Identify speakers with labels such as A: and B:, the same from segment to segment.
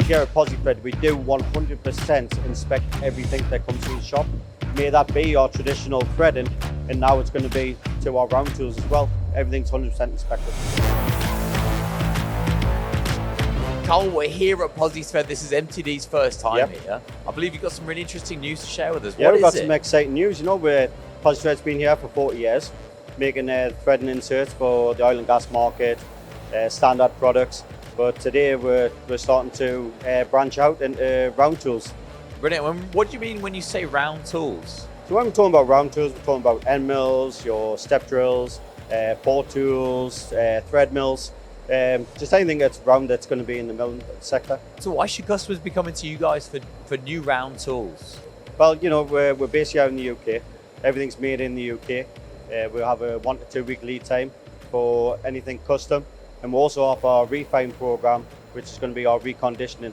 A: here at Posithread, we do 100% inspect everything that comes through the shop. May that be our traditional threading, and now it's going to be to our round tools as well. Everything's 100% inspected.
B: Carl, we're here at Posithread. This is MTD's first time here. I believe you've got some really interesting news to share with us.
A: Yeah, we've got some exciting news. You know, Posithread's been here for 40 years, making threading inserts for the oil and gas market, standard products. But today we're starting to branch out into round tools.
B: Brilliant. What do you mean when you say round tools?
A: So when we're talking about round tools, we're talking about end mills, your step drills, port tools, thread mills, just anything that's round that's going to be in the milling sector.
B: So why should customers be coming to you guys for new round tools?
A: Well, you know, we're based here in the UK. Everything's made in the UK. We have a 1 to 2 week lead time for anything custom. And we also offer our refine program, which is going to be our reconditioning.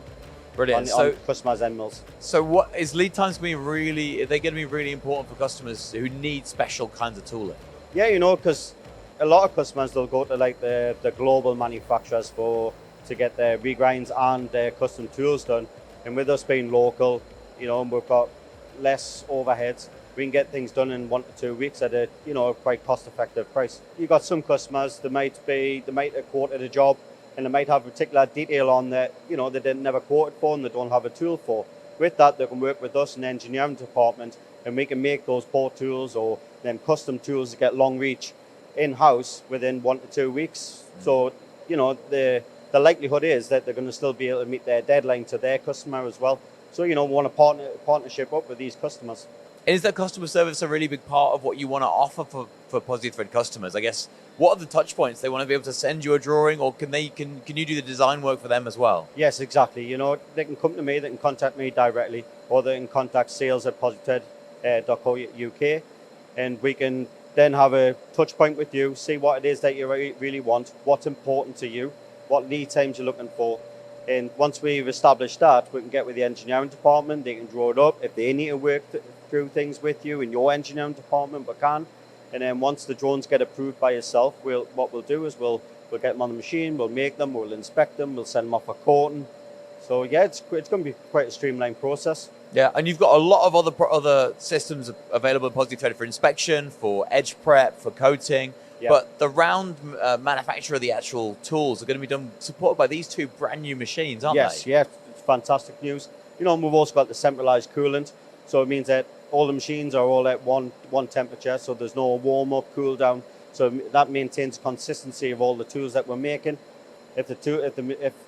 B: Brilliant.
A: On customized end mills.
B: So what is lead times going to be really, are they going to be really important for customers who need special kinds of tooling?
A: Yeah, you know, because a lot of customers, they'll go to like the global manufacturers to get their regrinds and their custom tools done. And with us being local, you know, we've got less overheads. We can get things done in 1 to 2 weeks at a, you know, quite cost-effective price. You've got some customers, they might have quoted a job and they might have a particular detail on that, you know, they didn't never quoted for and they don't have a tool for. With that, they can work with us in the engineering department and we can make those port tools or them custom tools to get long reach in-house within 1 to 2 weeks. So, you know, the likelihood is that they're going to still be able to meet their deadline to their customer as well. So, you know, we want to partnership up with these customers.
B: Is that customer service a really big part of what you want to offer for Posithread customers? I guess, what are the touch points? They want to be able to send you a drawing, or can you do the design work for them as well?
A: Yes, exactly. You know, they can come to me, they can contact me directly, or they can contact sales@posithread.co.uk, and we can then have a touch point with you, see what it is that you really want, what's important to you, what lead times you're looking for. And once we've established that, we can get with the engineering department, they can draw it up. If they need to work through things with you in your engineering department, we can. And then once the drones get approved by yourself, what we'll do is we'll get them on the machine, we'll make them, we'll inspect them, we'll send them off for coating. So yeah, it's going to be quite a streamlined process.
B: Yeah, and you've got a lot of other systems available in Posithread for inspection, for edge prep, for coating. Yeah. But the round manufacture of the actual tools are going to be supported by these two brand new machines, aren't they?
A: Yes, yeah, it's fantastic news. You know, and we've also got the centralized coolant, so it means that all the machines are all at one temperature, so there's no warm up, cool down. So that maintains consistency of all the tools that we're making. If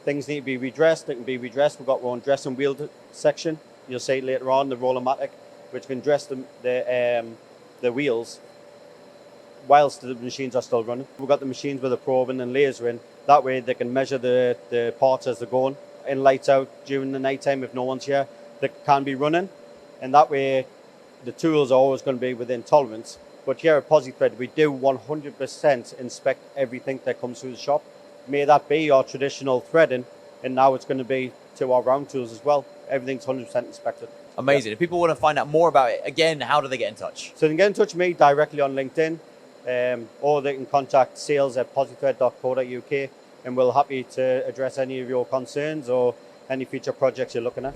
A: things need to be redressed, they can be redressed. We've got our own dress and wheel section. You'll see later on the Roller-Matic, which can dress the wheels whilst the machines are still running. We've got the machines with the probing and lasering. That way they can measure the parts as they're going. In lights out during the night time, if no one's here, they can be running. And that way the tools are always going to be within tolerance. But here at Posithread, we do 100% inspect everything that comes through the shop. May that be our traditional threading, and now it's going to be to our round tools as well. Everything's 100% inspected.
B: Amazing. Yeah. If people want to find out more about it, again, how do they get in touch?
A: So they can get in touch with me directly on LinkedIn, or they can contact sales@posithread.co.uk, and we're happy to address any of your concerns or any future projects you're looking at.